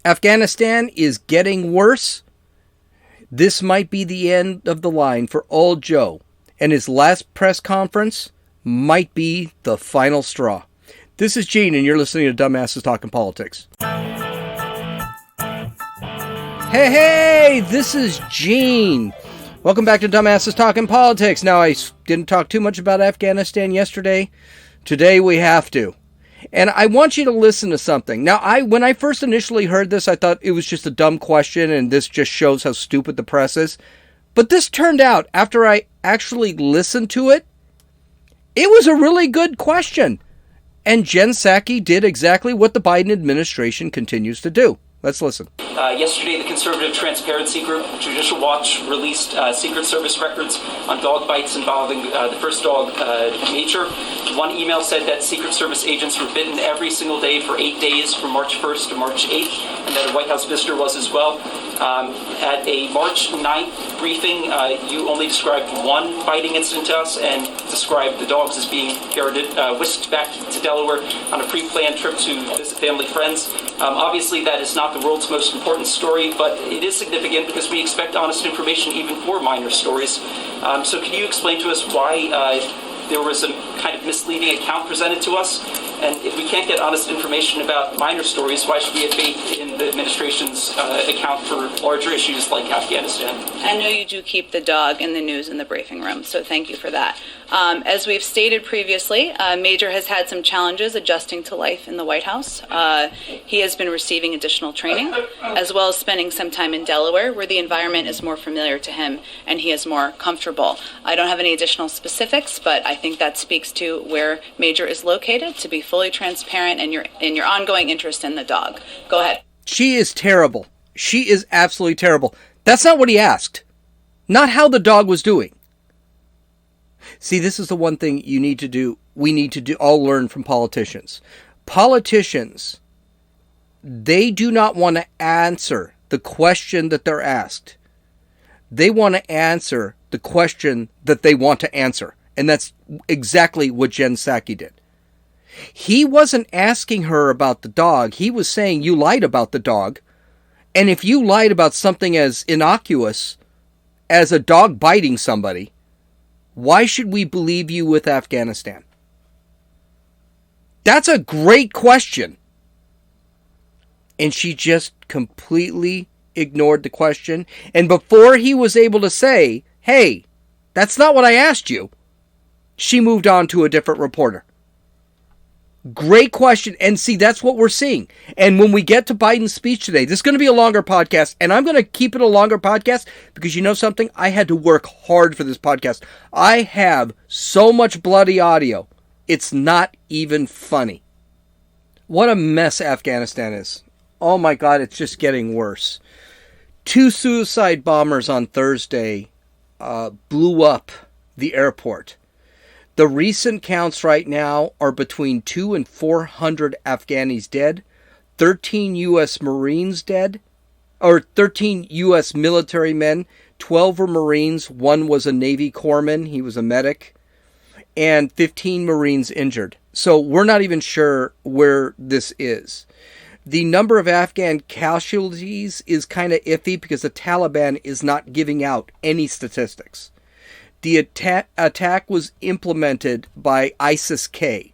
Afghanistan is getting worse. This might be the end of the line for old Joe, and his last press conference might be the final straw. This is Gene, and you're listening to Dumbasses Talking Politics. Hey, this is Gene. Welcome back to Dumbasses Talking Politics. Now, I didn't talk too much about Afghanistan yesterday. Today, we have to. And I want you to listen to something. Now, when I first initially heard this, I thought it was just a dumb question, and this just shows how stupid the press is. But this turned out, after I actually listened to it, it was a really good question. And Jen Psaki did exactly what the Biden administration continues to do. Let's listen. Yesterday, the conservative transparency group, Judicial Watch, released Secret Service records on dog bites involving the first dog, Major. One email said that Secret Service agents were bitten every single day for 8 days from March 1st to March 8th, and that a White House visitor was as well. At a March 9th briefing, you only described one biting incident to us and described the dogs as being whisked back to Delaware on a pre-planned trip to visit family friends. Obviously, that is not the world's most important story, but it is significant because we expect honest information even for minor stories. So can you explain to us why there was a kind of misleading account presented to us? And if we can't get honest information about minor stories, why should we have faith in the administration's account for larger issues like Afghanistan? I know you do keep the dog in the news in the briefing room, so thank you for that. As we've stated previously, Major has had some challenges adjusting to life in the White House. He has been receiving additional training, as well as spending some time in Delaware, where the environment is more familiar to him and he is more comfortable. I don't have any additional specifics, but I think that speaks to where Major is located, to be fully transparent and your ongoing interest in the dog. Go ahead. She is terrible. She is absolutely terrible. That's not what he asked. Not how the dog was doing. See, this is the one thing you need to do. We need to do all learn from politicians. Politicians, they do not want to answer the question that they're asked. They want to answer the question that they want to answer. And that's exactly what Jen Psaki did. He wasn't asking her about the dog. He was saying, you lied about the dog. And if you lied about something as innocuous as a dog biting somebody, why should we believe you with Afghanistan? That's a great question. And she just completely ignored the question. And before he was able to say, hey, that's not what I asked you, she moved on to a different reporter. Great question. And see, that's what we're seeing. And when we get to Biden's speech today, this is going to be a longer podcast. And I'm going to keep it a longer podcast because you know something? I had to work hard for this podcast. I have so much bloody audio. It's not even funny. What a mess Afghanistan is. Oh my God, it's just getting worse. 2 suicide bombers on Thursday blew up the airport. The recent counts right now are between 200 and 400 Afghanis dead, 13 U.S. Marines dead, or 13 U.S. military men, 12 were Marines, 1 was a Navy corpsman, he was a medic, and 15 Marines injured. So we're not even sure where this is. The number of Afghan casualties is kind of iffy because the Taliban is not giving out any statistics. The attack was implemented by ISIS-K,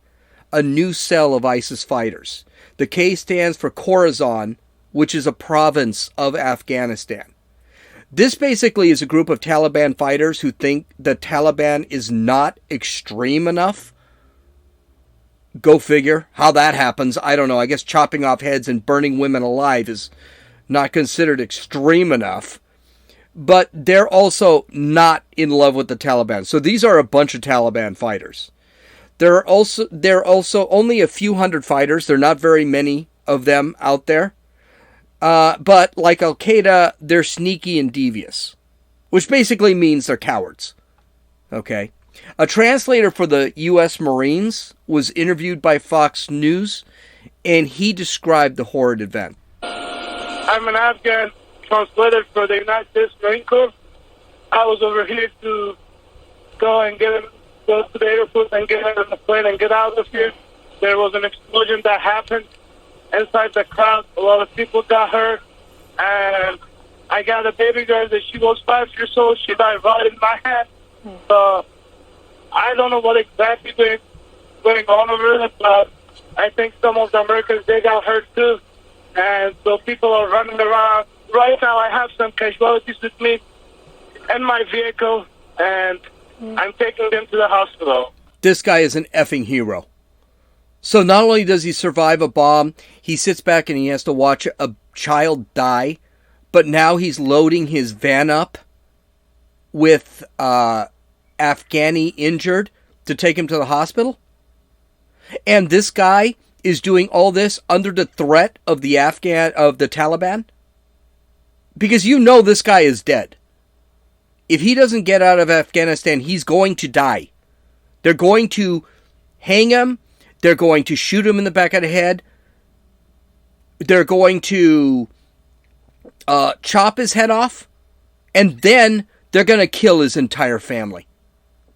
a new cell of ISIS fighters. The K stands for Khorasan, which is a province of Afghanistan. This basically is a group of Taliban fighters who think the Taliban is not extreme enough. Go figure how that happens. I don't know. I guess chopping off heads and burning women alive is not considered extreme enough. But they're also not in love with the Taliban. So these are a bunch of Taliban fighters. There are also only a few hundred fighters. There are not very many of them out there. But like Al-Qaeda, they're sneaky and devious, which basically means they're cowards. Okay. A translator for the U.S. Marines was interviewed by Fox News, and he described the horrid event. I'm an Afghan translator for the United States Marine Corps. I was over here to go to the airport and get on the plane and get out of here. There was an explosion that happened. inside the crowd. A lot of people got hurt, and I got a baby girl that she was 5 years old. She died right in my hand. So I don't know what exactly going on over there, but I think some of the Americans, they got hurt too. And so people are running around. Right now I have some casualties with me in my vehicle, and I'm taking them to the hospital. This guy is an effing hero. So not only does he survive a bomb, he sits back and he has to watch a child die, but now he's loading his van up with Afghani injured to take him to the hospital. And this guy is doing all this under the threat of the Taliban, because you know this guy is dead. If he doesn't get out of Afghanistan, he's going to die. They're going to hang him. They're going to shoot him in the back of the head. They're going to chop his head off. And then they're going to kill his entire family.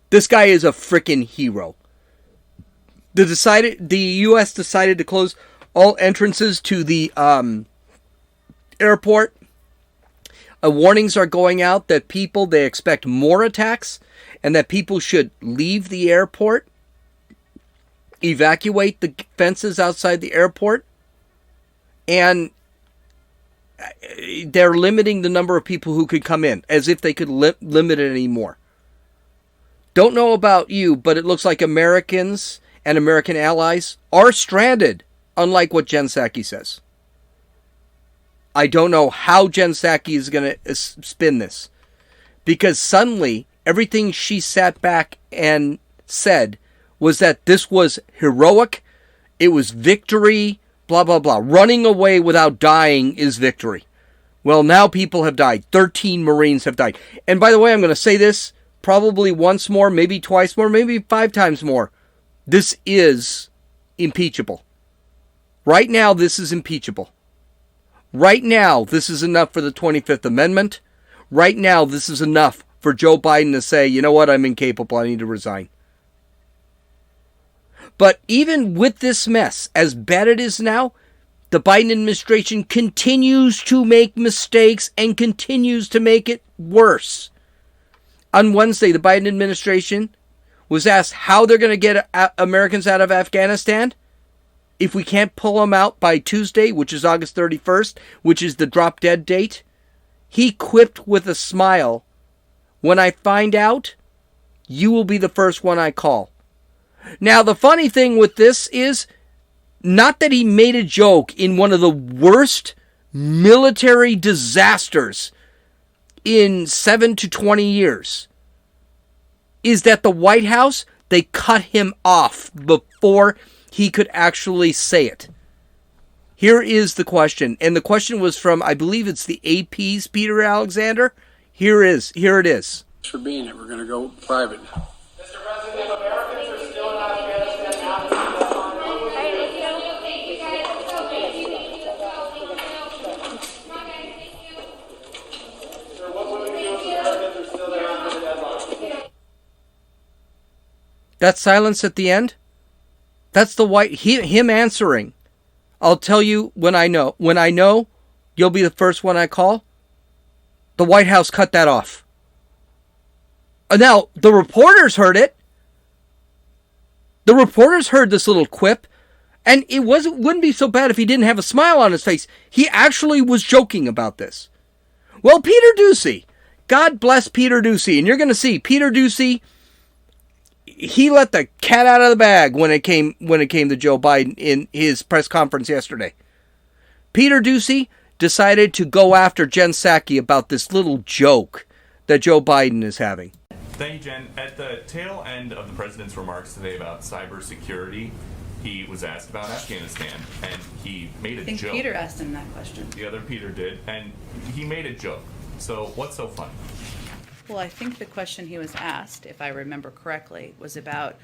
This guy is a freaking hero. The U.S. decided to close all entrances to the airport. Warnings are going out that they expect more attacks, and that people should leave the airport, evacuate the fences outside the airport, and they're limiting the number of people who could come in, as if they could limit it anymore. Don't know about you, but it looks like Americans and American allies are stranded, unlike what Jen Psaki says. I don't know how Jen Psaki is going to spin this, because suddenly everything she sat back and said was that this was heroic, it was victory, blah, blah, blah. Running away without dying is victory. Well, now people have died. 13 Marines have died. And by the way, I'm going to say this probably once more, maybe twice more, maybe 5 times more. This is impeachable. Right now, this is impeachable. Right now, this is enough for the 25th Amendment. Right now, this is enough for Joe Biden to say, you know what, I'm incapable, I need to resign. But even with this mess, as bad it is now, the Biden administration continues to make mistakes and continues to make it worse. On Wednesday, the Biden administration was asked how they're going to get Americans out of Afghanistan if we can't pull them out by Tuesday, which is August 31st, which is the drop dead date. He quipped with a smile, "When I find out, you will be the first one I call." Now, the funny thing with this is not that he made a joke in one of the worst military disasters in 7 to 20 years, is that the White House, they cut him off before he could actually say it. Here is the question, and the question was from, I believe it's the AP's Peter Alexander. Here it is. For being here, we're going to go private now. Mr. President, Americans are still in Afghanistan after That silence at the end, that's him answering. I'll tell you when I know. When I know, you'll be the first one I call. The White House cut that off. Now, the reporters heard it. The reporters heard this little quip, and wouldn't be so bad if he didn't have a smile on his face. He actually was joking about this. Well, Peter Doocy, God bless Peter Doocy, and you're going to see Peter Doocy, he let the cat out of the bag when it came to Joe Biden in his press conference yesterday. Peter Doocy decided to go after Jen Psaki about this little joke that Joe Biden is having. Thank you, Jen. At the tail end of the president's remarks today about cybersecurity, he was asked about Afghanistan, and he made a joke. I think Peter asked him that question. The other Peter did, and he made a joke. So what's so funny? Well, I think the question he was asked, if I remember correctly, was about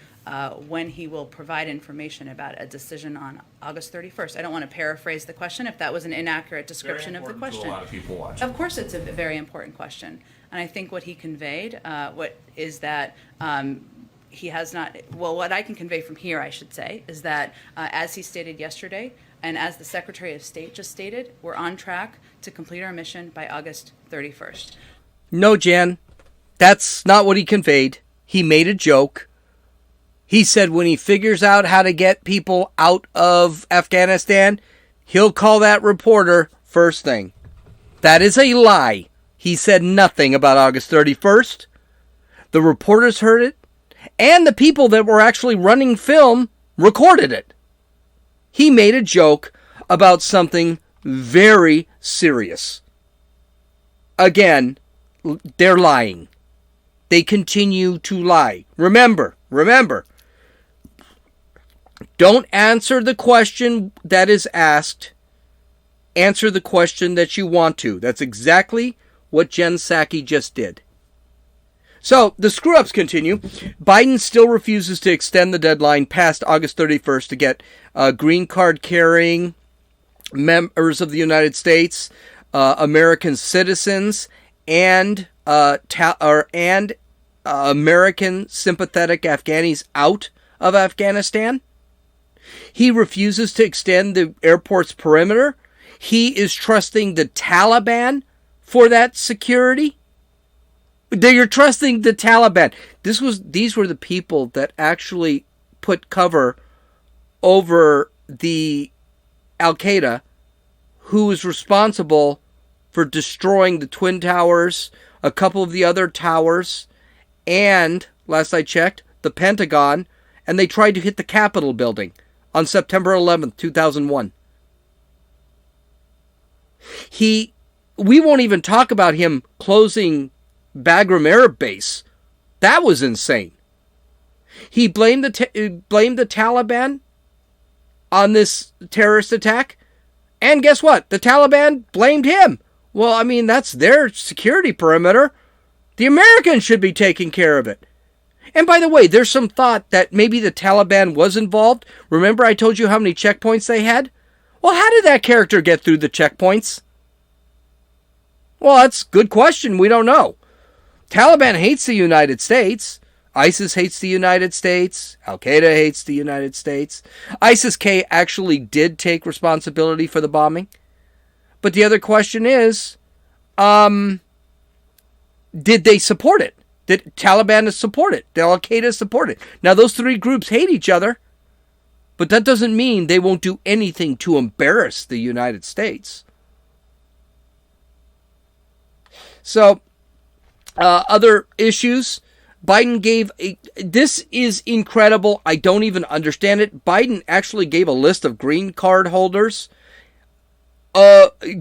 when he will provide information about a decision on August 31st. I don't want to paraphrase the question if that was an inaccurate description of the question. To a lot of people watching. Of course, it's a very important question. And I think what he conveyed is that he has not, well, what I can convey from here, I should say, is that as he stated yesterday, And as the Secretary of State just stated, we're on track to complete our mission by August 31st. No, Jen, that's not what he conveyed. He made a joke. He said when he figures out how to get people out of Afghanistan, he'll call that reporter first thing. That is a lie. He said nothing about August 31st. The reporters heard it, and the people that were actually running film recorded it. He made a joke about something very serious. Again, they're lying. They continue to lie. Remember, don't answer the question that is asked. Answer the question that you want to. That's exactly what Jen Psaki just did. So, the screw-ups continue. Biden still refuses to extend the deadline past August 31st to get green card carrying members of the United States, American citizens, and American sympathetic Afghanis out of Afghanistan. He refuses to extend the airport's perimeter. He is trusting the Taliban for that security. You're trusting the Taliban. These were the people that actually put cover over the Al-Qaeda, who was responsible for destroying the Twin Towers, a couple of the other towers, and, last I checked, the Pentagon, and they tried to hit the Capitol building on September 11th, 2001. We won't even talk about him closing Bagram Air Base. That was insane. He blamed the Taliban on this terrorist attack, and guess what? The Taliban blamed him. Well, I mean, that's their security perimeter. The Americans should be taking care of it. And by the way, there's some thought that maybe the Taliban was involved. Remember I told you how many checkpoints they had? Well, how did that character get through the checkpoints? Well, that's a good question. We don't know. Taliban hates the United States. ISIS hates the United States. Al-Qaeda hates the United States. ISIS-K actually did take responsibility for the bombing. But the other question is, did they support it? Did Taliban support it? Did Al-Qaeda support it? Now, those three groups hate each other, but that doesn't mean they won't do anything to embarrass the United States. So, other issues. Biden gave this is incredible. I don't even understand it. Biden actually gave a list of green card holders.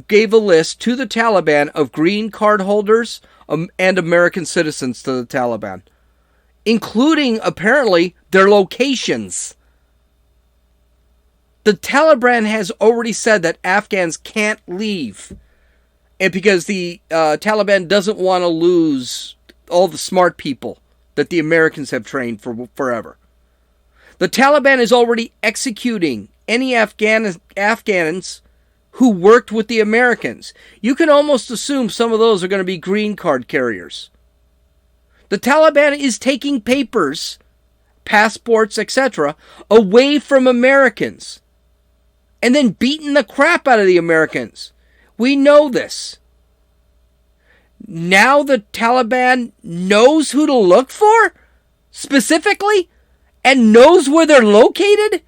Gave a list to the Taliban of green card holders and American citizens to the Taliban, including apparently their locations. The Taliban has already said that Afghans can't leave, and because the Taliban doesn't want to lose all the smart people that the Americans have trained for forever. The Taliban is already executing any Afghans who worked with the Americans. You can almost assume some of those are going to be green card carriers. The Taliban is taking papers, passports, etc., away from Americans and then beating the crap out of the Americans. We know this. Now the Taliban knows who to look for, specifically, and knows where they're located.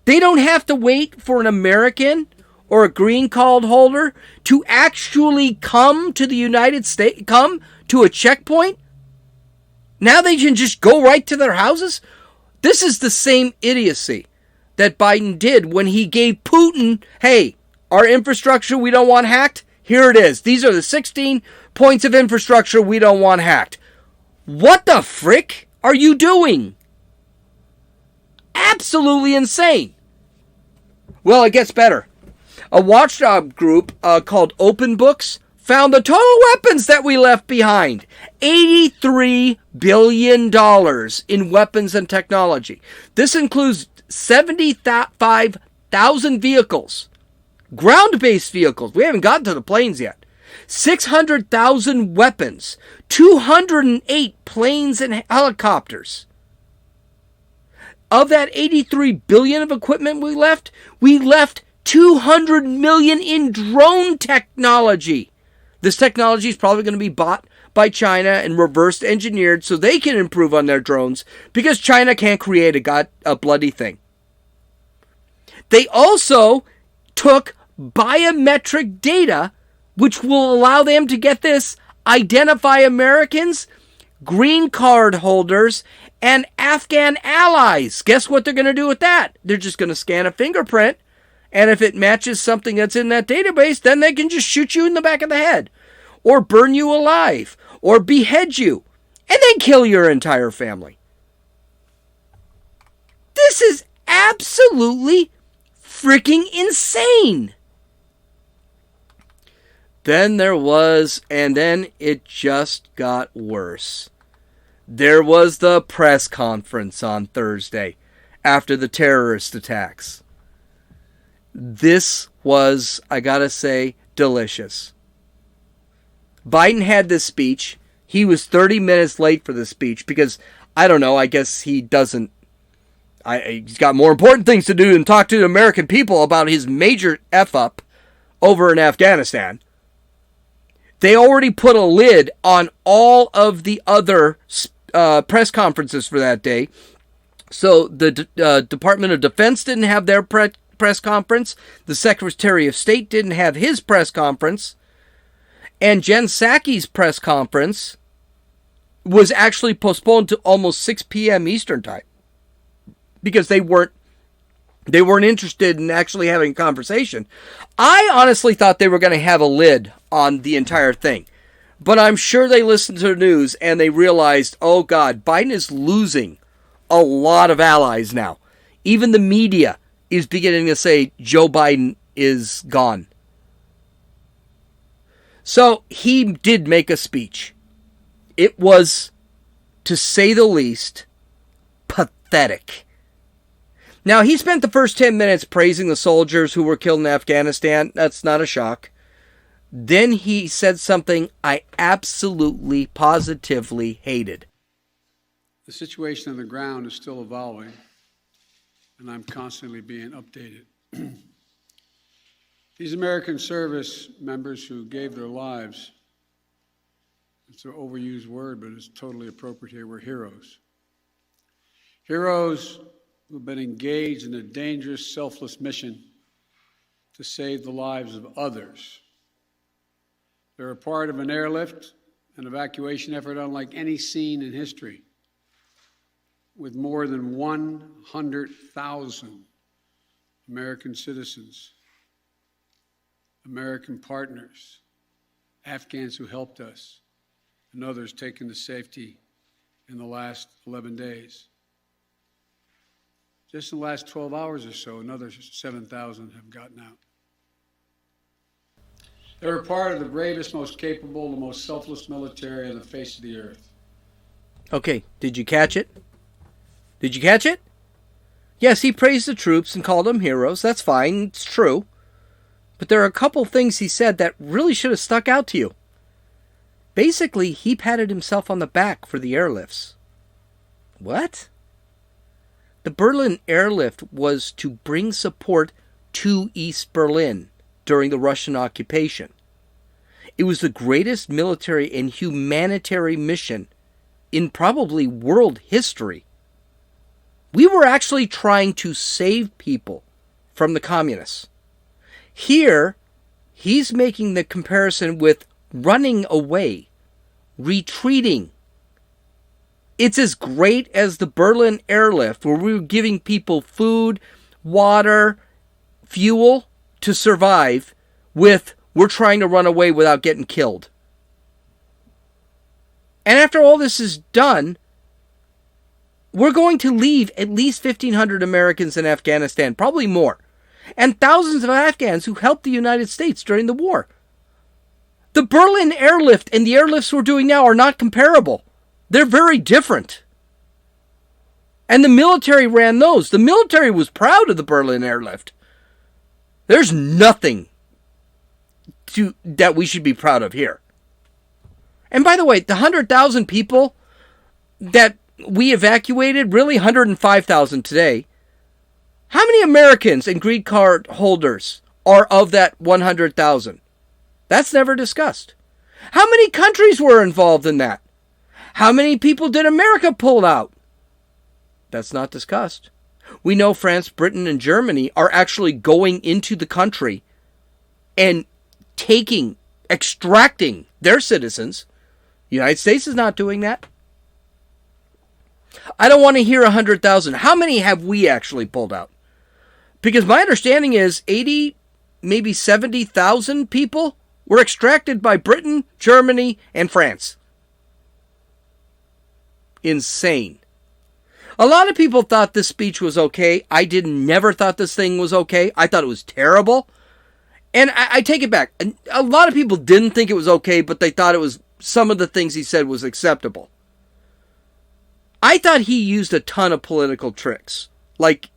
They don't have to wait for an American or a green card holder to actually come to the United States, come to a checkpoint. Now they can just go right to their houses. This is the same idiocy that Biden did when he gave Putin, hey, our infrastructure we don't want hacked. Here it is. These are the 16 points of infrastructure we don't want hacked. What the frick are you doing? Absolutely insane. Well, it gets better. A watchdog group called Open Books found the total weapons that we left behind. $83 billion in weapons and technology. This includes 75,000 vehicles. Ground-based vehicles. We haven't gotten to the planes yet. 600,000 weapons. 208 planes and helicopters. Of that $83 billion of equipment we left $200 million in drone technology. This technology is probably going to be bought by China and reverse engineered so they can improve on their drones because China can't create a bloody thing. They also took biometric data, which will allow them to get this, identify Americans, green card holders, and Afghan allies. Guess what they're going to do with that? They're just going to scan a fingerprint, and if it matches something that's in that database, then they can just shoot you in the back of the head, or burn you alive, or behead you, and then kill your entire family. This is absolutely freaking insane. Then it just got worse. There was the press conference on Thursday after the terrorist attacks. This was, I gotta say, delicious. Biden had this speech. He was 30 minutes late for the speech because, I don't know, I guess he doesn't. He's got more important things to do than talk to the American people about his major F-up over in Afghanistan. They already put a lid on all of the other press conferences for that day. So the Department of Defense didn't have their press conference. The Secretary of State didn't have his press conference. And Jen Psaki's press conference was actually postponed to almost 6 p.m. Eastern Time because they weren't interested in actually having a conversation. I honestly thought they were going to have a lid on the entire thing. But I'm sure they listened to the news and they realized, oh God, Biden is losing a lot of allies now. Even the media is beginning to say Joe Biden is gone. So he did make a speech. It was, to say the least, pathetic. Now, he spent the first 10 minutes praising the soldiers who were killed in Afghanistan. That's not a shock. Then he said something I absolutely, positively hated. The situation on the ground is still evolving, and I'm constantly being updated. These American service members who gave their lives, it's an overused word, but it's totally appropriate here, were heroes. Heroes who've been engaged in a dangerous, selfless mission to save the lives of others. They're a part of an airlift, an evacuation effort unlike any seen in history, with more than 100,000 American citizens, American partners, Afghans who helped us, and others taken to safety in the last 11 days. Just in the last 12 hours or so, another 7,000 have gotten out. They're a part of the bravest, most capable, the most selfless military on the face of the earth. Okay, did you catch it? Did you catch it? Yes, he praised the troops and called them heroes. That's fine. It's true. But there are a couple things he said that really should have stuck out to you. Basically, he patted himself on the back for the airlifts. What? The Berlin airlift was to bring support to East Berlin during the Russian occupation. It was the greatest military and humanitarian mission in probably world history. We were actually trying to save people from the communists. Here, he's making the comparison with running away, retreating. It's as great as the Berlin airlift, where we were giving people food, water, fuel to survive, with we're trying to run away without getting killed. And after all this is done, we're going to leave at least 1,500 Americans in Afghanistan, probably more, and thousands of Afghans who helped the United States during the war. The Berlin airlift and the airlifts we're doing now are not comparable. They're very different. And the military ran those. The military was proud of the Berlin airlift. There's nothing that we should be proud of here. And by the way, the 100,000 people that we evacuated, really 105,000 today, How many Americans and green card holders are of that 100,000? That's never discussed. How many countries were involved in that? How many people did America pull out? That's not discussed. We know France, Britain, and Germany are actually going into the country and extracting their citizens. The United States is not doing that. I don't want to hear 100,000. How many have we actually pulled out? Because my understanding is 80, maybe 70,000 people were extracted by Britain, Germany, and France. Insane. A lot of people thought this speech was okay. I never thought this thing was okay. I thought it was terrible. And I take it back. A lot of people didn't think it was okay, but they thought it was, some of the things he said was acceptable. I thought he used a ton of political tricks. Like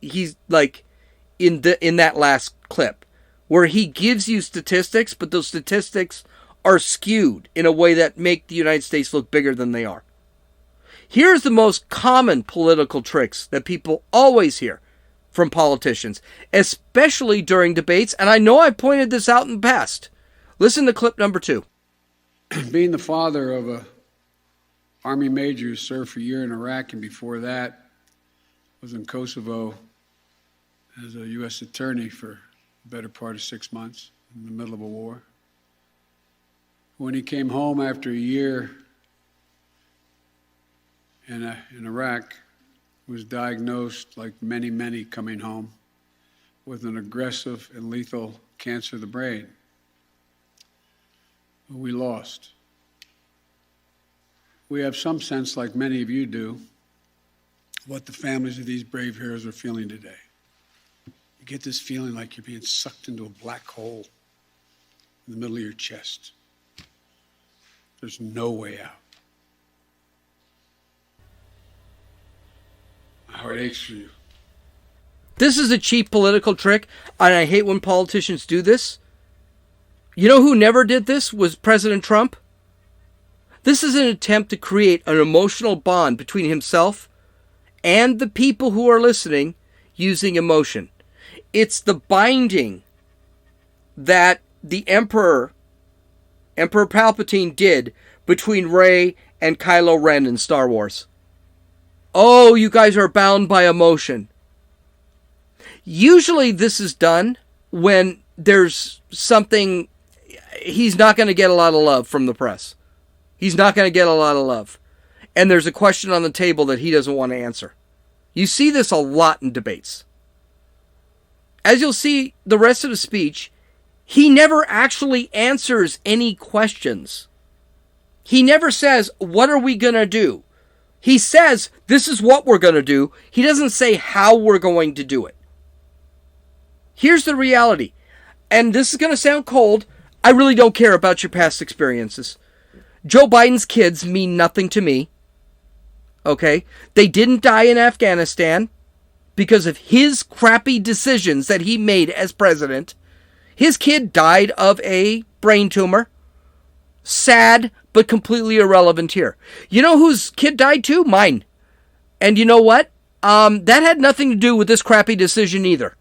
in that last clip, where he gives you statistics, but those statistics are skewed in a way that make the United States look bigger than they are. Here's the most common political tricks that people always hear from politicians, especially during debates, and I know I pointed this out in the past. Listen to clip number 2. Being the father of a Army major who served for a year in Iraq, and before that was in Kosovo as a U.S. attorney for the better part of 6 months in the middle of a war. When he came home after a year in Iraq, was diagnosed, like many, many coming home, with an aggressive and lethal cancer of the brain. We lost. We have some sense, like many of you do, what the families of these brave heroes are feeling today. You get this feeling like you're being sucked into a black hole in the middle of your chest. There's no way out. My heart aches for you. This is a cheap political trick, and I hate when politicians do this. You know who never did this was President Trump. This is an attempt to create an emotional bond between himself and the people who are listening using emotion. It's the binding that the Emperor Palpatine did between Rey and Kylo Ren in Star Wars. Oh, you guys are bound by emotion. Usually this is done when there's something, he's not going to get a lot of love from the press. He's not going to get a lot of love. And there's a question on the table that he doesn't want to answer. You see this a lot in debates. As you'll see the rest of the speech, he never actually answers any questions. He never says, what are we going to do? He says, this is what we're going to do. He doesn't say how we're going to do it. Here's the reality. And this is going to sound cold. I really don't care about your past experiences. Joe Biden's kids mean nothing to me. Okay? They didn't die in Afghanistan because of his crappy decisions that he made as president. His kid died of a brain tumor. Sad, but completely irrelevant here. You know whose kid died too? Mine. And you know what? That had nothing to do with this crappy decision either.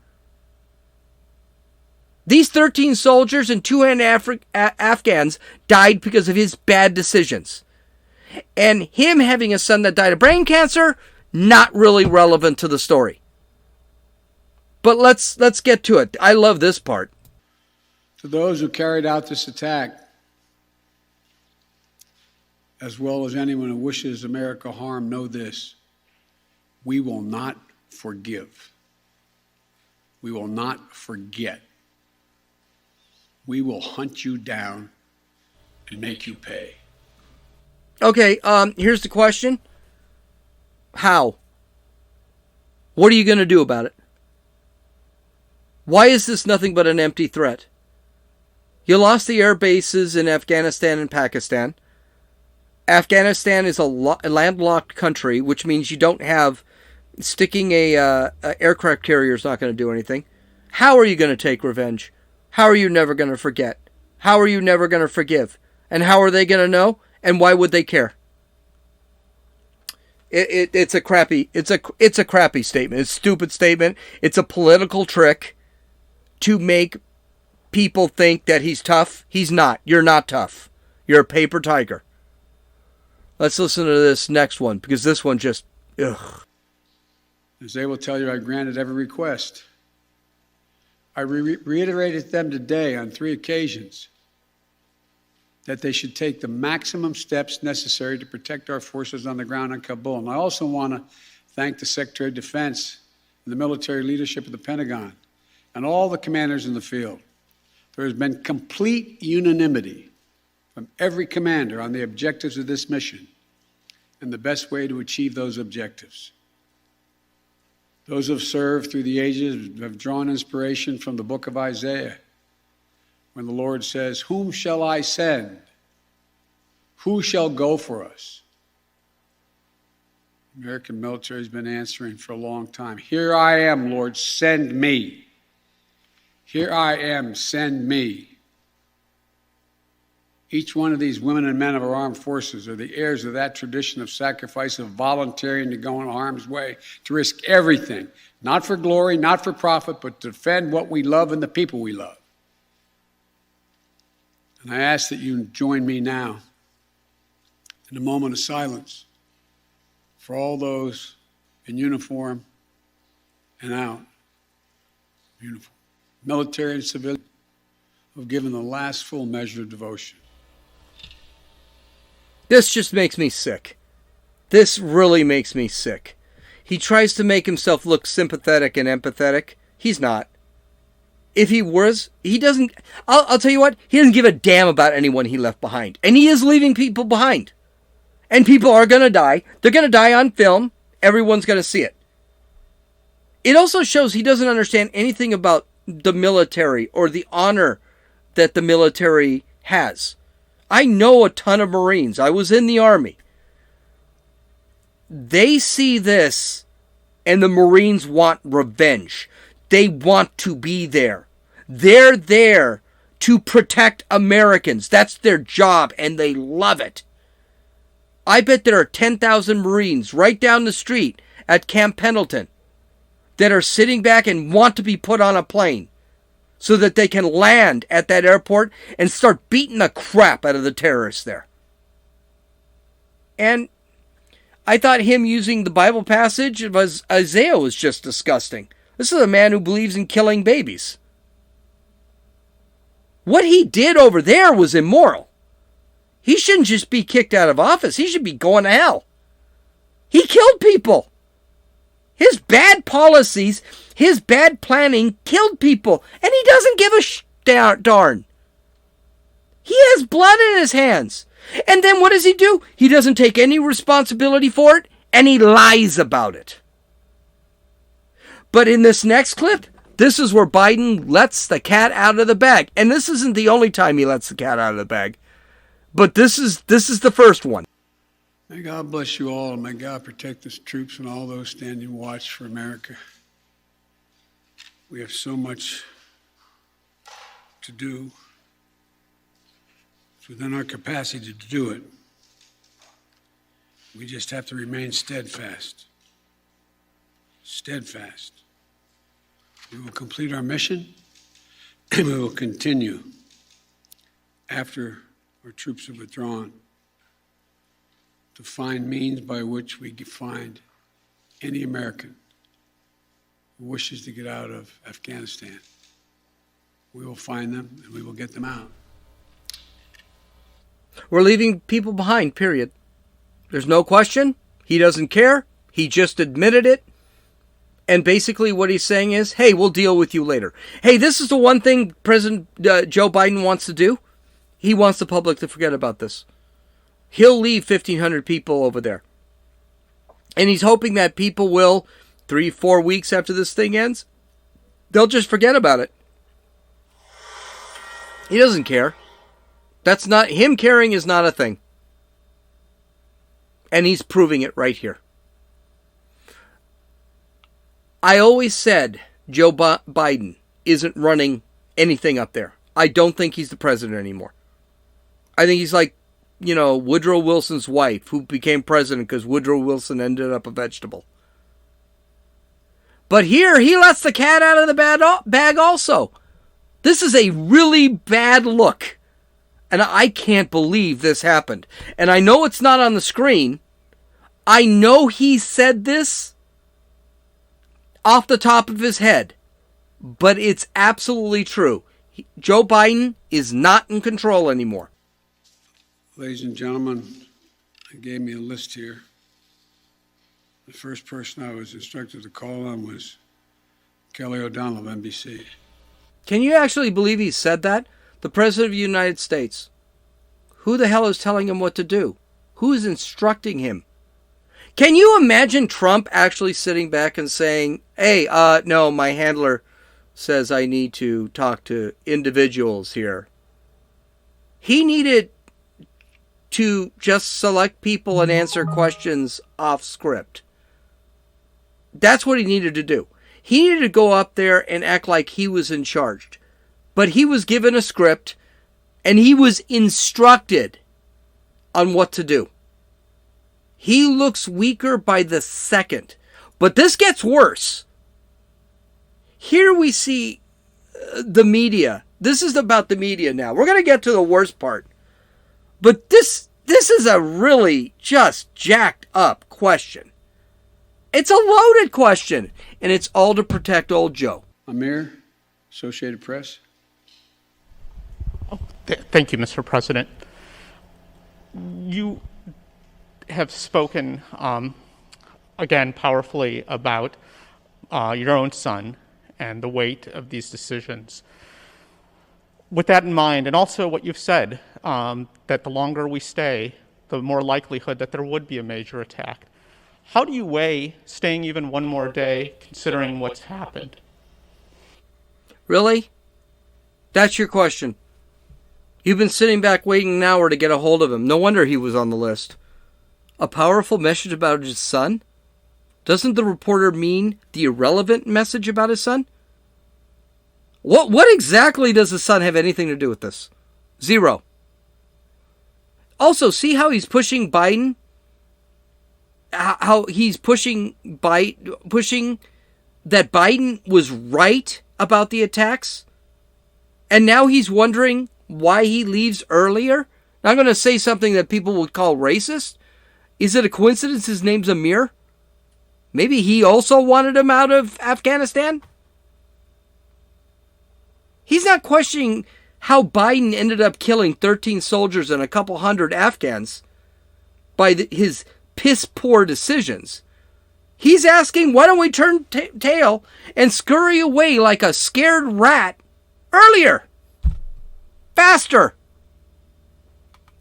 These 13 soldiers and 2 Afghans died because of his bad decisions. And him having a son that died of brain cancer, not really relevant to the story. But let's get to it. I love this part. To those who carried out this attack, as well as anyone who wishes America harm, know this: we will not forgive. We will not forget. We will hunt you down and make you pay. Okay, here's the question. How? What are you going to do about it? Why is this nothing but an empty threat? You lost the air bases in Afghanistan and Pakistan. Afghanistan is a landlocked country, which means you don't have, sticking a aircraft carrier is not going to do anything. How are you going to take revenge? How are you never going to forget? How are you never going to forgive? And how are they going to know? And why would they care? It's a crappy statement. It's a stupid statement. It's a political trick to make people think that he's tough. He's not. You're not tough. You're a paper tiger. Let's listen to this next one, because this one just, ugh. As they will tell you, I granted every request. I reiterated to them today on 3 occasions that they should take the maximum steps necessary to protect our forces on the ground in Kabul. And I also want to thank the Secretary of Defense and the military leadership of the Pentagon and all the commanders in the field. There has been complete unanimity from every commander on the objectives of this mission and the best way to achieve those objectives. Those who have served through the ages have drawn inspiration from the book of Isaiah, when the Lord says, "Whom shall I send? Who shall go for us?" The American military has been answering for a long time. "Here I am, Lord, send me. Here I am, send me." Each one of these women and men of our armed forces are the heirs of that tradition of sacrifice, of volunteering to go in harm's way, to risk everything, not for glory, not for profit, but to defend what we love and the people we love. And I ask that you join me now in a moment of silence for all those in uniform and out of uniform, military and civilian, who have given the last full measure of devotion. This just makes me sick. This really makes me sick. He tries to make himself look sympathetic and empathetic. He's not. If he was, he doesn't. I'll tell you what, he doesn't give a damn about anyone he left behind. And he is leaving people behind. And people are going to die. They're going to die on film. Everyone's going to see it. It also shows he doesn't understand anything about the military or the honor that the military has. I know a ton of Marines. I was in the Army. They see this, and the Marines want revenge. They want to be there. They're there to protect Americans. That's their job, and they love it. I bet there are 10,000 Marines right down the street at Camp Pendleton that are sitting back and want to be put on a plane so that they can land at that airport and start beating the crap out of the terrorists there. And I thought him using the Bible passage of Isaiah was just disgusting. This is a man who believes in killing babies. What he did over there was immoral. He shouldn't just be kicked out of office. He should be going to hell. He killed people. His bad policies, his bad planning killed people. And he doesn't give a darn. He has blood in his hands. And then what does he do? He doesn't take any responsibility for it, and he lies about it. But in this next clip, this is where Biden lets the cat out of the bag. And this isn't the only time he lets the cat out of the bag. But this is the first one. May God bless you all, and may God protect the troops and all those standing watch for America. We have so much to do. It's within our capacity to do it. We just have to remain steadfast. Steadfast. We will complete our mission, and we will continue after our troops have withdrawn to find means by which we can find any American who wishes to get out of Afghanistan. We will find them and we will get them out. We're leaving people behind, period. There's no question. He doesn't care. He just admitted it. And basically what he's saying is, hey, we'll deal with you later. Hey, this is the one thing President Joe Biden wants to do. He wants the public to forget about this. He'll leave 1,500 people over there. And he's hoping that people will, 3-4 weeks after this thing ends, they'll just forget about it. He doesn't care. That's not, him caring is not a thing. And he's proving it right here. I always said Joe Biden isn't running anything up there. I don't think he's the president anymore. I think he's like Woodrow Wilson's wife, who became president because Woodrow Wilson ended up a vegetable. But here, he lets the cat out of the bag also. This is a really bad look. And I can't believe this happened. And I know it's not on the screen. I know he said this off the top of his head. But it's absolutely true. Joe Biden is not in control anymore. Ladies and gentlemen, they gave me a list here. The first person I was instructed to call on was Kelly O'Donnell of NBC. Can you actually believe he said that? The President of the United States. Who the hell is telling him what to do? Who is instructing him? Can you imagine Trump actually sitting back and saying, hey, no, my handler says I need to talk to individuals here. He needed to just select people and answer questions off script. That's what he needed to do. He needed to go up there and act like he was in charge. But he was given a script and he was instructed on what to do. He looks weaker by the second. But this gets worse. Here we see the media. This is about the media now. We're going to get to the worst part. But this is a really just jacked up question. It's a loaded question. And it's all to protect old Joe. Amir, Associated Press. Thank you, Mr. President. You have spoken, again, powerfully about your own son and the weight of these decisions. With that in mind, and also what you've said, that the longer we stay, the more likelihood that there would be a major attack. How do you weigh staying even one more day, considering what's happened? Really? That's your question? You've been sitting back waiting an hour to get a hold of him. No wonder he was on the list. A powerful message about his son? Doesn't the reporter mean the irrelevant message about his son? What exactly does his son have anything to do with this? Zero. Also, see how he's pushing Biden? How he's pushing that Biden was right about the attacks? And now he's wondering why he leaves earlier? Now I'm going to say something that people would call racist. Is it a coincidence his name's Amir? Maybe he also wanted him out of Afghanistan? He's not questioning how Biden ended up killing 13 soldiers and a couple hundred Afghans by his piss-poor decisions. He's asking, why don't we turn tail and scurry away like a scared rat earlier? Faster.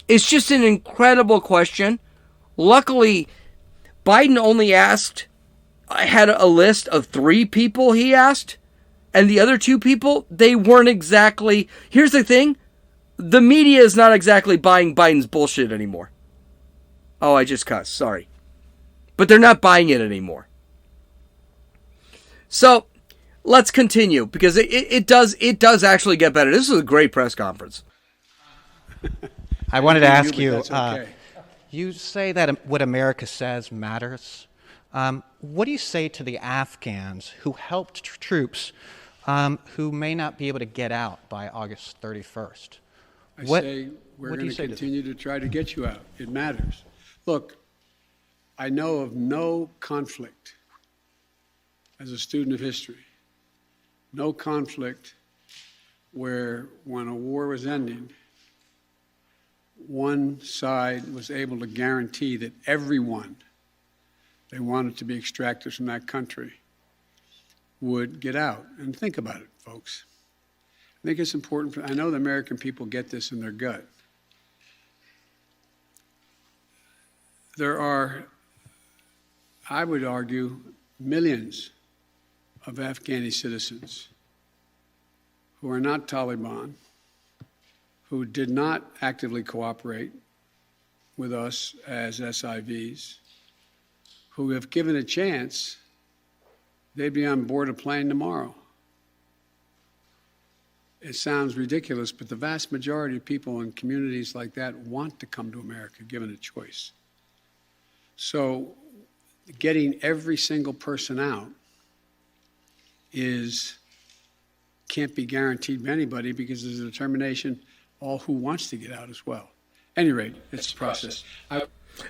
It's just an incredible question. Luckily, Biden only had a list of 3 people he asked, and the other 2 people, they weren't exactly... Here's the thing, the media is not exactly buying Biden's bullshit anymore. Oh, I just cussed, sorry. But they're not buying it anymore. So, let's continue, because it does actually get better. This is a great press conference. I wanted to ask you, Okay. you say that what America says matters. What do you say to the Afghans who helped troops who may not be able to get out by August 31st? I say we're going to continue to try to get you out. It matters. Look, I know of no conflict, as a student of history, no conflict where when a war was ending, one side was able to guarantee that everyone they wanted to be extracted from that country would get out. And think about it, folks. I think it's important. I know the American people get this in their gut. There are, I would argue, millions of Afghani citizens who are not Taliban, who did not actively cooperate with us as SIVs, who, if given a chance, they'd be on board a plane tomorrow. It sounds ridiculous, but the vast majority of people in communities like that want to come to America, given a choice. So getting every single person out can't be guaranteed by anybody because there's a determination all who wants to get out as well. At any rate, it's a process.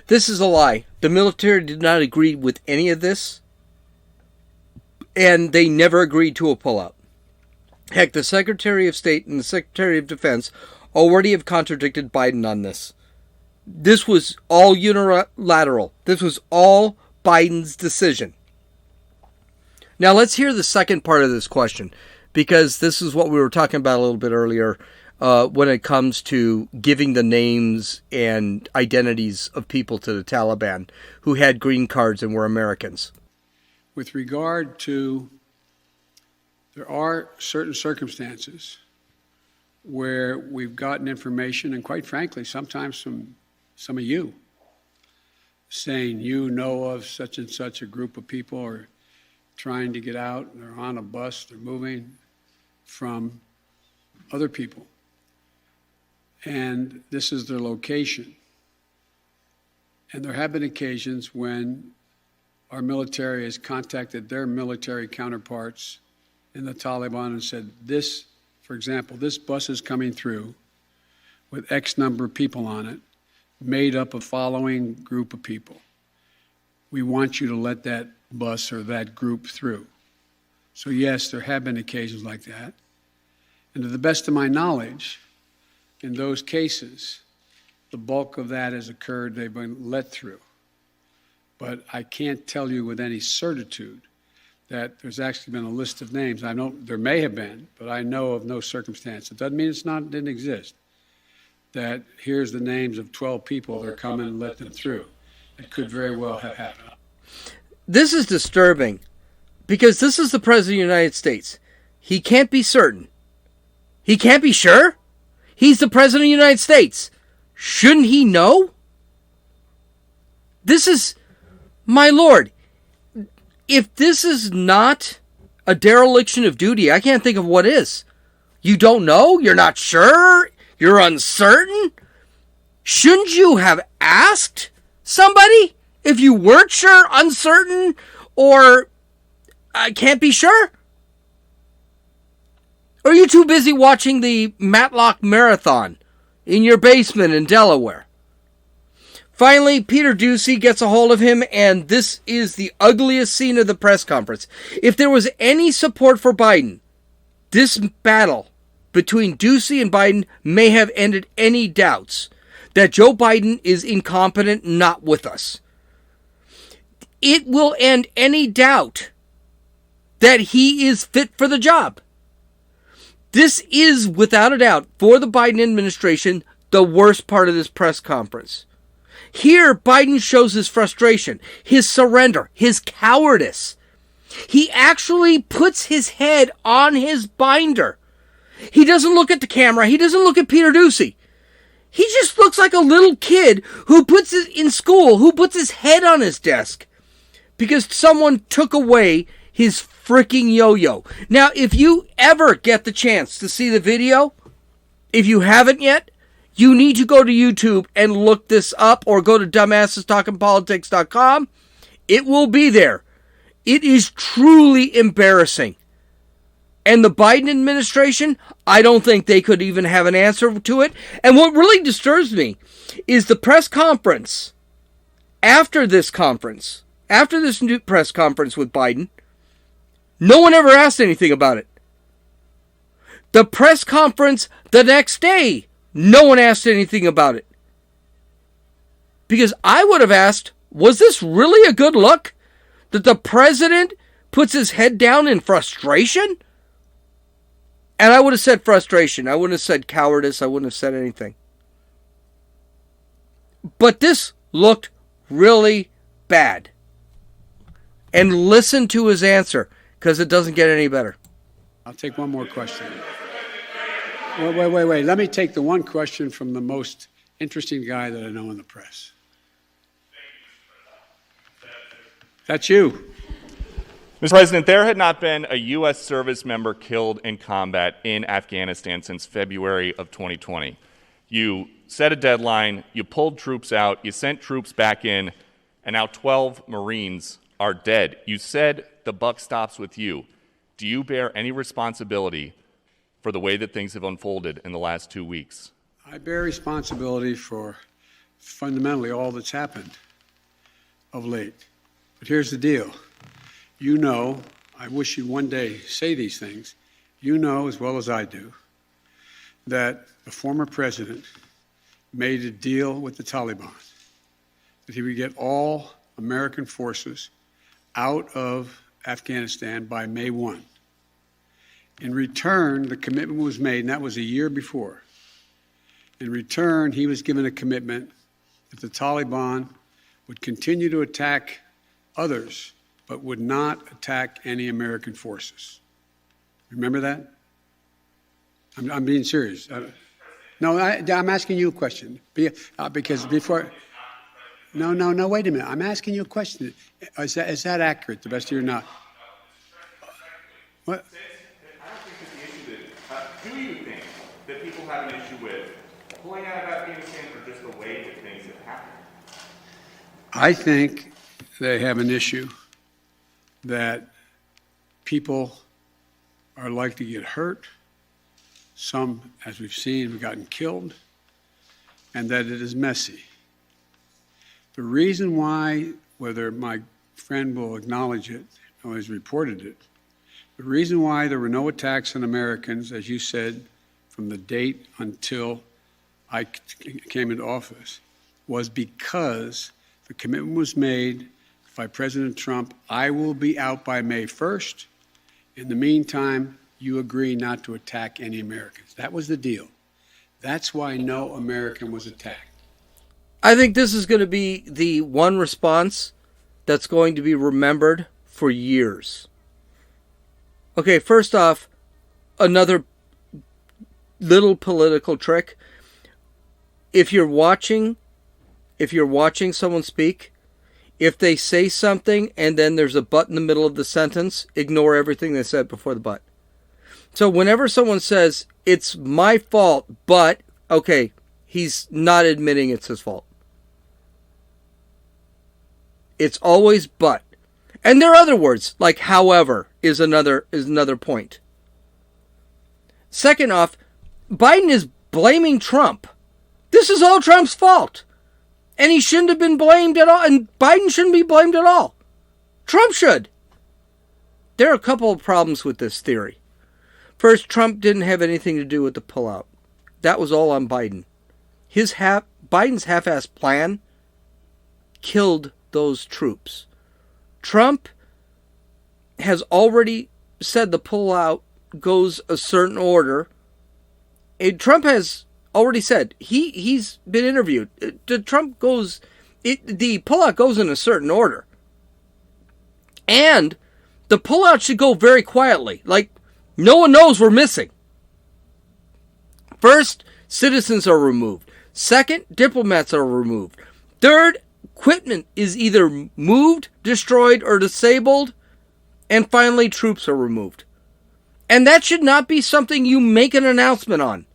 This is a lie. The military did not agree with any of this, and they never agreed to a pullout. Heck, the Secretary of State and the Secretary of Defense already have contradicted Biden on this. This was all unilateral. This was all Biden's decision. Now let's hear the second part of this question, because this is what we were talking about a little bit earlier when it comes to giving the names and identities of people to the Taliban who had green cards and were Americans. With regard to, there are certain circumstances where we've gotten information, and quite frankly, sometimes from some of you, saying you know of such and such a group of people or trying to get out, they're on a bus, they're moving from other people. And this is their location. And there have been occasions when our military has contacted their military counterparts in the Taliban and said, this, for example, this bus is coming through with X number of people on it, made up of following group of people. We want you to let that bus or that group through. So yes, there have been occasions like that. And to the best of my knowledge, in those cases, the bulk of that has occurred, they've been let through. But I can't tell you with any certitude that there's actually been a list of names. I know there may have been, but I know of no circumstance. It doesn't mean it didn't exist. That here's the names of 12 people, they're coming and let them through. It could very well have happened. This is disturbing because this is the President of the United States. He can't be certain. He can't be sure. He's the President of the United States. Shouldn't he know? This is, my Lord, if this is not a dereliction of duty, I can't think of what is. You don't know? You're not sure? You're uncertain? Shouldn't you have asked somebody if you weren't sure, uncertain, or can't be sure? Or are you too busy watching the Matlock Marathon in your basement in Delaware? Finally, Peter Doocy gets a hold of him, and this is the ugliest scene of the press conference. If there was any support for Biden, this battle between Doocy and Biden may have ended any doubts that Joe Biden is incompetent, not with us. It will end any doubt that he is fit for the job. This is, without a doubt, for the Biden administration, the worst part of this press conference. Here, Biden shows his frustration, his surrender, his cowardice. He actually puts his head on his binder. He doesn't look at the camera. He doesn't look at Peter Doocy. He just looks like a little kid who puts his head on his desk because someone took away his freaking yo-yo. Now, if you ever get the chance to see the video, if you haven't yet, you need to go to YouTube and look this up, or go to dumbassestalkingpolitics.com. It will be there. It is truly embarrassing. And the Biden administration, I don't think they could even have an answer to it. And what really disturbs me is the press conference after this new press conference with Biden. No one ever asked anything about it. The press conference the next day, no one asked anything about it. Because I would have asked, was this really a good look? That the president puts his head down in frustration? And I would have said frustration. I wouldn't have said cowardice. I wouldn't have said anything. But this looked really bad. And listen to his answer, because it doesn't get any better. I'll take one more question. Wait. Let me take the one question from the most interesting guy that I know in the press. That's you. Mr. President, there had not been a U.S. service member killed in combat in Afghanistan since February of 2020. You set a deadline, you pulled troops out, you sent troops back in, and now 12 Marines are dead. You said the buck stops with you. Do you bear any responsibility for the way that things have unfolded in the last 2 weeks? I bear responsibility for fundamentally all that's happened of late. But here's the deal. You know, I wish you'd one day say these things. You know as well as I do that the former president made a deal with the Taliban that he would get all American forces out of Afghanistan by May 1. In return, the commitment was made, and that was a year before. In return, he was given a commitment that the Taliban would continue to attack others, but would not attack any American forces. Remember that? I'm being serious. No, I'm asking you a question. Because before... No, wait a minute. I'm asking you a question. Is that accurate, the best of your knowledge? What? I don't think that the issue that... do you think that people have an issue with pulling out of Afghanistan or just the way that things have happened? I think they have an issue that people are likely to get hurt. Some, as we've seen, have gotten killed, and that it is messy. The reason why, whether my friend will acknowledge it or has reported it, the reason why there were no attacks on Americans, as you said, from the date until I came into office, was because the commitment was made by President Trump, I will be out by May 1st. In the meantime, you agree not to attack any Americans. That was the deal. That's why no American was attacked. I think this is going to be the one response that's going to be remembered for years. Okay, first off, another little political trick. If you're watching someone speak, if they say something and then there's a but in the middle of the sentence, ignore everything they said before the but. So whenever someone says, it's my fault, but, okay, he's not admitting it's his fault. It's always but. And there are other words, like however is another point. Second off, Biden is blaming Trump. This is all Trump's fault. And he shouldn't have been blamed at all. And Biden shouldn't be blamed at all. Trump should. There are a couple of problems with this theory. First, Trump didn't have anything to do with the pullout. That was all on Biden. Biden's half-assed plan killed those troops. Trump has already said the pullout goes a certain order. And Trump has already said, he's been interviewed. The pullout goes in a certain order. And the pullout should go very quietly. Like, no one knows we're missing. First, citizens are removed. Second, diplomats are removed. Third, equipment is either moved, destroyed, or disabled. And finally, troops are removed. And that should not be something you make an announcement on.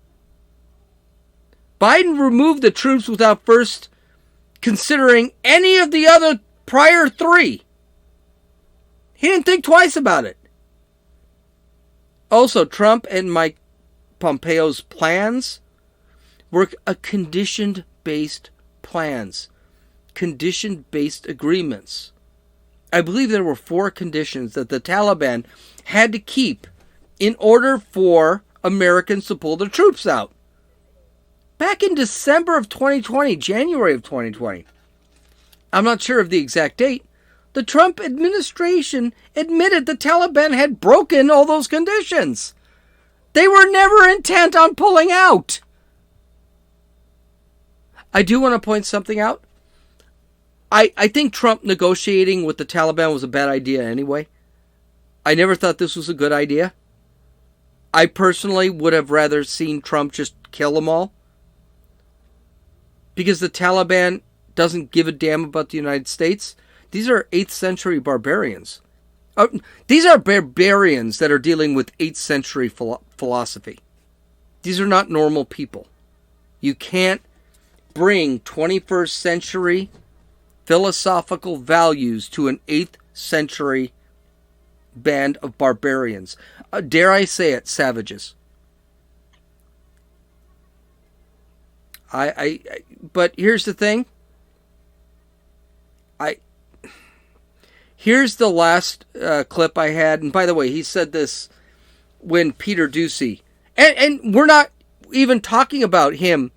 Biden removed the troops without first considering any of the other prior three. He didn't think twice about it. Also, Trump and Mike Pompeo's plans were condition-based plans. Condition-based agreements. I believe there were 4 conditions that the Taliban had to keep in order for Americans to pull their troops out. Back in December of 2020, January of 2020, I'm not sure of the exact date, the Trump administration admitted the Taliban had broken all those conditions. They were never intent on pulling out. I do want to point something out. I think Trump negotiating with the Taliban was a bad idea anyway. I never thought this was a good idea. I personally would have rather seen Trump just kill them all. Because the Taliban doesn't give a damn about the United States. These are 8th century barbarians. These are barbarians that are dealing with 8th century philosophy. These are not normal people. You can't bring 21st century philosophical values to an 8th century band of barbarians. Dare I say it, savages. But here's the thing. Here's the last clip I had. And by the way, he said this when Peter Doocy, and we're not even talking about him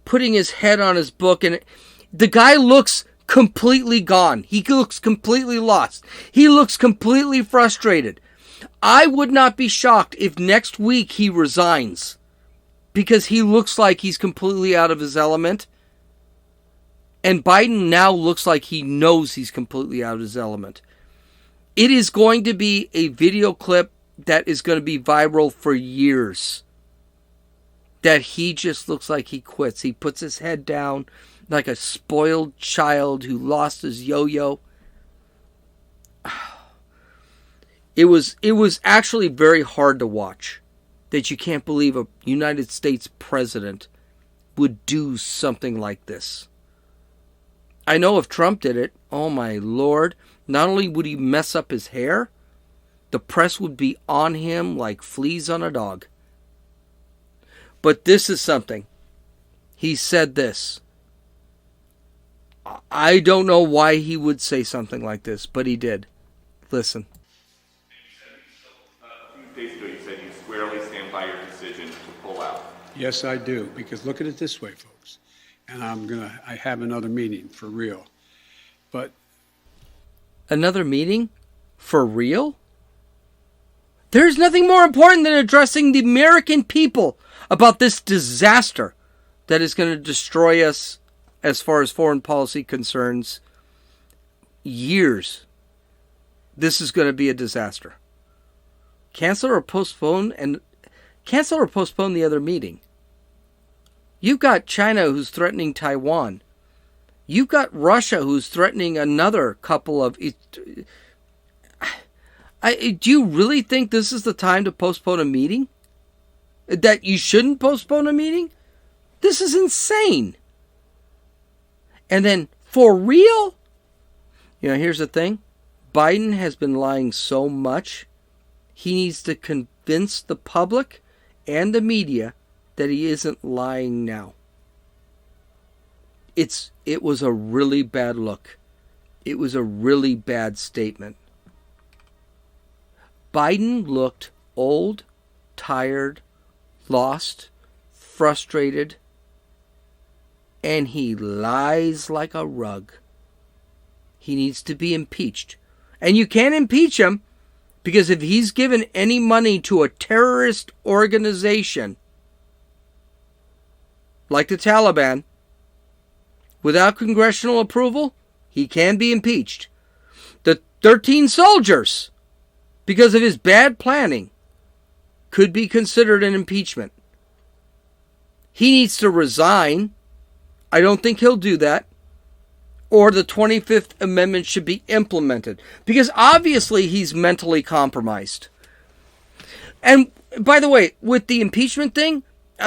putting his head on his book. And the guy looks completely gone. He looks completely lost. He looks completely frustrated. I would not be shocked if next week he resigns, because he looks like he's completely out of his element. And Biden now looks like he knows he's completely out of his element. It is going to be a video clip that is going to be viral for years. That he just looks like he quits. He puts his head down like a spoiled child who lost his yo-yo. It was actually very hard to watch. That you can't believe a United States president would do something like this. I know if Trump did it, oh my Lord, not only would he mess up his hair, the press would be on him like fleas on a dog. But this is something. He said this. I don't know why he would say something like this, but he did. Listen. A few days ago you said you squarely stand by your decision to pull out. Yes, I do, because look at it this way, folks. And I have another meeting for real. But another meeting? For real? There's nothing more important than addressing the American people about this disaster that is going to destroy us as far as foreign policy concerns. Years. This is going to be a disaster. Cancel or postpone the other meeting. You've got China who's threatening Taiwan. You've got Russia who's threatening another couple of... do you really think this is the time to postpone a meeting? That you shouldn't postpone a meeting? This is insane. And then, for real? Here's the thing. Biden has been lying so much, he needs to convince the public and the media that he isn't lying now. It was a really bad look. It was a really bad statement. Biden looked old, tired, lost, frustrated, and he lies like a rug. He needs to be impeached. And you can't impeach him because if he's given any money to a terrorist organization like the Taliban, without congressional approval, he can be impeached. The 13 soldiers, because of his bad planning, could be considered an impeachment. He needs to resign. I don't think he'll do that. Or the 25th Amendment should be implemented. Because obviously he's mentally compromised. And by the way, with the impeachment thing,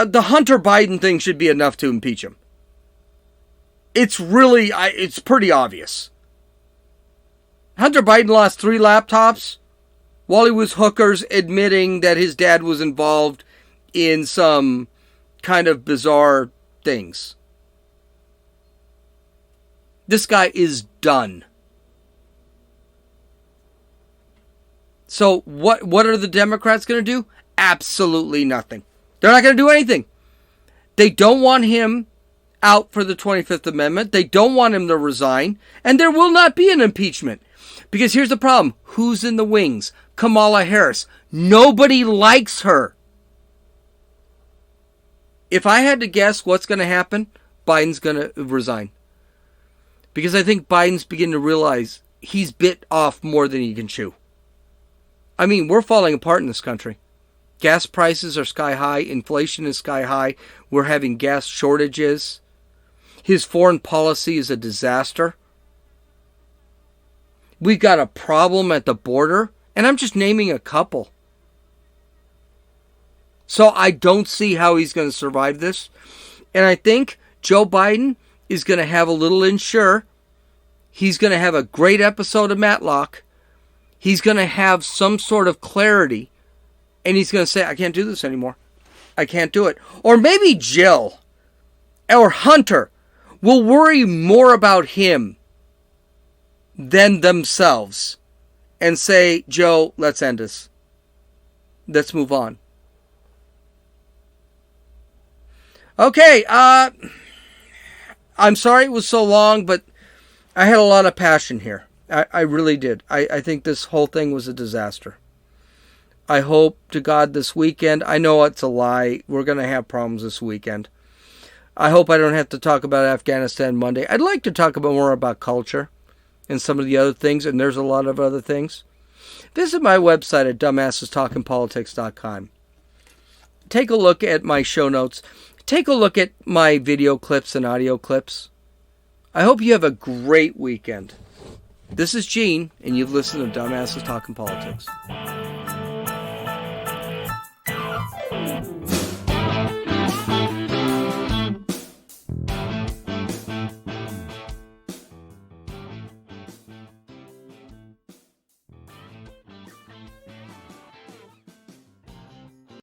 the Hunter Biden thing should be enough to impeach him. It's pretty obvious. Hunter Biden lost 3 laptops while he was hookers admitting that his dad was involved in some kind of bizarre things. This guy is done. So what are the Democrats going to do? Absolutely nothing. They're not going to do anything. They don't want him out for the 25th Amendment. They don't want him to resign. And there will not be an impeachment. Because here's the problem. Who's in the wings? Kamala Harris. Nobody likes her. If I had to guess what's going to happen, Biden's going to resign. Because I think Biden's beginning to realize he's bit off more than he can chew. I mean, we're falling apart in this country. Gas prices are sky high. Inflation is sky high. We're having gas shortages. His foreign policy is a disaster. We've got a problem at the border, and I'm just naming a couple. So I don't see how he's going to survive this. And I think Joe Biden is going to have a little insure. He's going to have a great episode of Matlock. He's going to have some sort of clarity. And he's going to say, I can't do this anymore. I can't do it. Or maybe Jill or Hunter will worry more about him than themselves and say, Joe, let's end this. Let's move on. Okay, I'm sorry it was so long, but I had a lot of passion here. I really did. I think this whole thing was a disaster. I hope to God this weekend, I know it's a lie, we're going to have problems this weekend. I hope I don't have to talk about Afghanistan Monday. I'd like to talk more about culture and some of the other things, and there's a lot of other things. Visit my website at dumbassestalkingpolitics.com. Take a look at my show notes. Take a look at my video clips and audio clips. I hope you have a great weekend. This is Gene, and you've listened to Dumbasses Talking Politics.